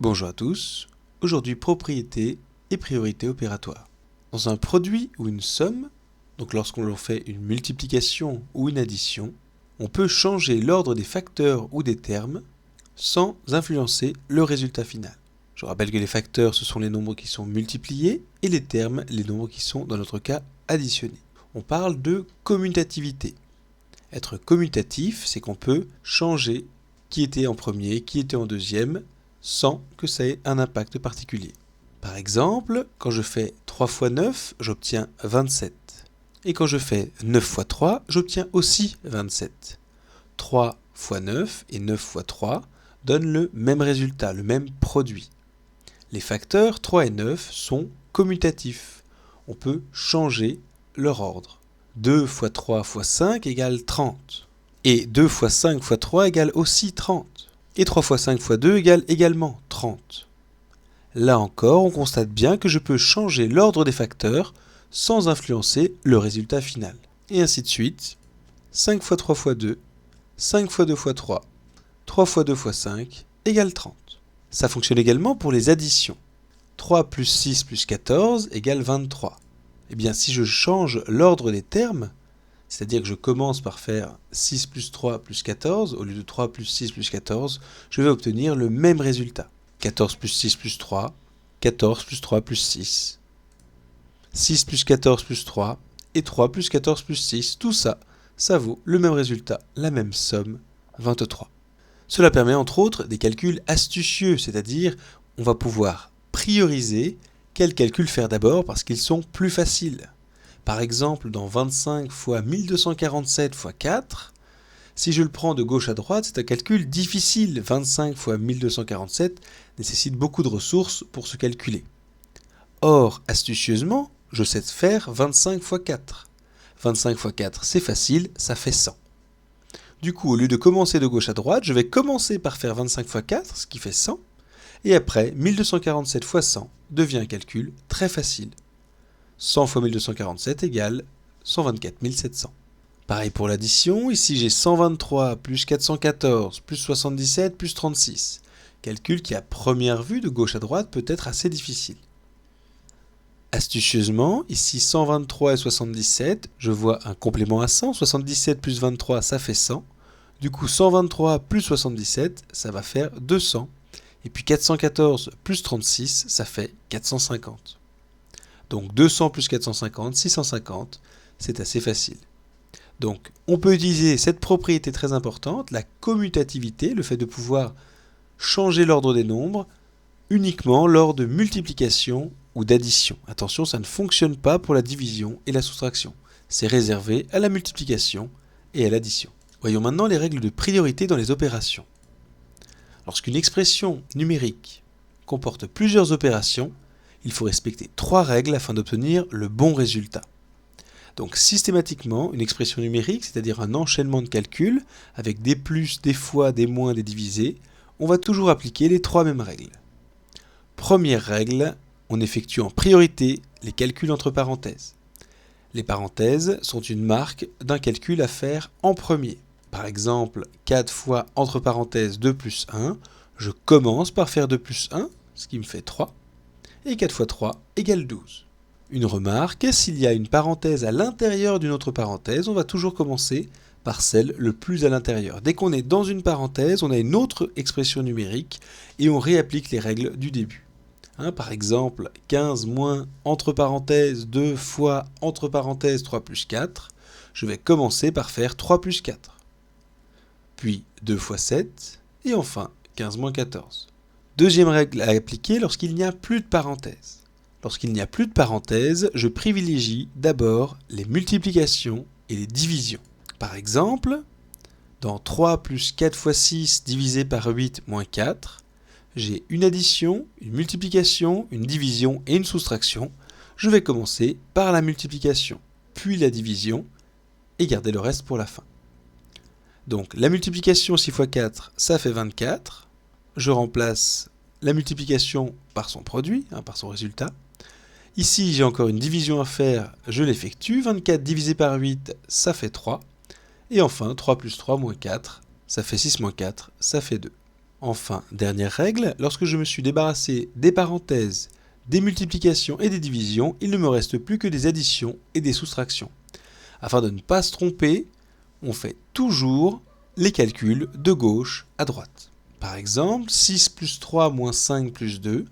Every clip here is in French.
Bonjour à tous, aujourd'hui propriété et priorité opératoire. Dans un produit ou une somme, donc lorsqu'on fait une multiplication ou une addition, on peut changer l'ordre des facteurs ou des termes sans influencer le résultat final. Je rappelle que les facteurs, ce sont les nombres qui sont multipliés et les termes, les nombres qui sont, dans notre cas, additionnés. On parle de commutativité. Être commutatif, c'est qu'on peut changer qui était en premier, qui était en deuxième, sans que ça ait un impact particulier. Par exemple, quand je fais 3 fois 9, j'obtiens 27. Et quand je fais 9 fois 3, j'obtiens aussi 27. 3 fois 9 et 9 fois 3 donnent le même résultat, le même produit. Les facteurs 3 et 9 sont commutatifs. On peut changer leur ordre. 2 fois 3 fois 5 égale 30. Et 2 fois 5 fois 3 égale aussi 30. Et 3 fois 5 fois 2 égale également 30. Là encore, on constate bien que je peux changer l'ordre des facteurs sans influencer le résultat final. Et ainsi de suite. 5 fois 3 fois 2, 5 fois 2 fois 3, 3 fois 2 fois 5 égale 30. Ça fonctionne également pour les additions. 3 plus 6 plus 14 égale 23. Eh bien, si je change l'ordre des termes, c'est-à-dire que je commence par faire 6 plus 3 plus 14, au lieu de 3 plus 6 plus 14, je vais obtenir le même résultat. 14 plus 6 plus 3, 14 plus 3 plus 6. 6 plus 14 plus 3, et 3 plus 14 plus 6, tout ça, ça vaut le même résultat, la même somme, 23. Cela permet entre autres des calculs astucieux, c'est-à-dire on va pouvoir prioriser quels calculs faire d'abord parce qu'ils sont plus faciles. Par exemple, dans 25 fois 1247 fois 4, si je le prends de gauche à droite, c'est un calcul difficile. 25 fois 1247 nécessite beaucoup de ressources pour se calculer. Or, astucieusement, je sais faire 25 fois 4. 25 fois 4, c'est facile, ça fait 100. Du coup, au lieu de commencer de gauche à droite, je vais commencer par faire 25 fois 4, ce qui fait 100. Et après, 1247 fois 100 devient un calcul très facile. 100 fois 1247 égale 124 700. Pareil pour l'addition, ici j'ai 123 plus 414 plus 77 plus 36. Calcul qui à première vue de gauche à droite peut être assez difficile. Astucieusement, ici 123 et 77, je vois un complément à 100, 77 plus 23 ça fait 100. Du coup 123 plus 77 ça va faire 200. Et puis 414 plus 36 ça fait 450. Donc 200 plus 450, 650, c'est assez facile. Donc on peut utiliser cette propriété très importante, la commutativité, le fait de pouvoir changer l'ordre des nombres uniquement lors de multiplication ou d'addition. Attention, ça ne fonctionne pas pour la division et la soustraction. C'est réservé à la multiplication et à l'addition. Voyons maintenant les règles de priorité dans les opérations. Lorsqu'une expression numérique comporte plusieurs opérations, il faut respecter 3 règles afin d'obtenir le bon résultat. Donc systématiquement, une expression numérique, c'est-à-dire un enchaînement de calculs, avec des plus, des fois, des moins, des divisés, on va toujours appliquer les 3 mêmes règles. Première règle, on effectue en priorité les calculs entre parenthèses. Les parenthèses sont une marque d'un calcul à faire en premier. Par exemple, 4 fois entre parenthèses 2 plus 1, je commence par faire 2 plus 1, ce qui me fait 3. Et 4 fois 3 égale 12. Une remarque, s'il y a une parenthèse à l'intérieur d'une autre parenthèse, on va toujours commencer par celle le plus à l'intérieur. Dès qu'on est dans une parenthèse, on a une autre expression numérique et on réapplique les règles du début. Par exemple, 15 moins entre parenthèses 2 fois entre parenthèses 3 plus 4, je vais commencer par faire 3 plus 4. Puis 2 fois 7, et enfin 15 moins 14. Deuxième règle à appliquer lorsqu'il n'y a plus de parenthèses. Lorsqu'il n'y a plus de parenthèses, je privilégie d'abord les multiplications et les divisions. Par exemple, dans 3 plus 4 fois 6 divisé par 8 moins 4, j'ai une addition, une multiplication, une division et une soustraction. Je vais commencer par la multiplication, puis la division, et garder le reste pour la fin. Donc la multiplication 6 fois 4, ça fait 24. Je remplace la multiplication par son produit, par son résultat. Ici, j'ai encore une division à faire, je l'effectue. 24 divisé par 8, ça fait 3. Et enfin, 3 plus 3 moins 4, ça fait 6 moins 4, ça fait 2. Enfin, dernière règle, lorsque je me suis débarrassé des parenthèses, des multiplications et des divisions, il ne me reste plus que des additions et des soustractions. Afin de ne pas se tromper, on fait toujours les calculs de gauche à droite. Par exemple, 6 plus 3 moins 5 plus 2,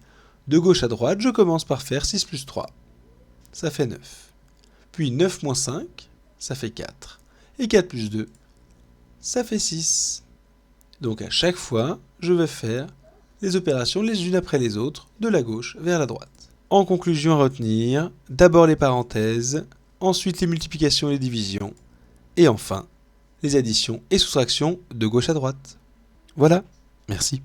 de gauche à droite, je commence par faire 6 plus 3, ça fait 9. Puis 9 moins 5, ça fait 4. Et 4 plus 2, ça fait 6. Donc à chaque fois, je vais faire les opérations les unes après les autres, de la gauche vers la droite. En conclusion à retenir, d'abord les parenthèses, ensuite les multiplications et les divisions, et enfin les additions et soustractions de gauche à droite. Voilà, merci.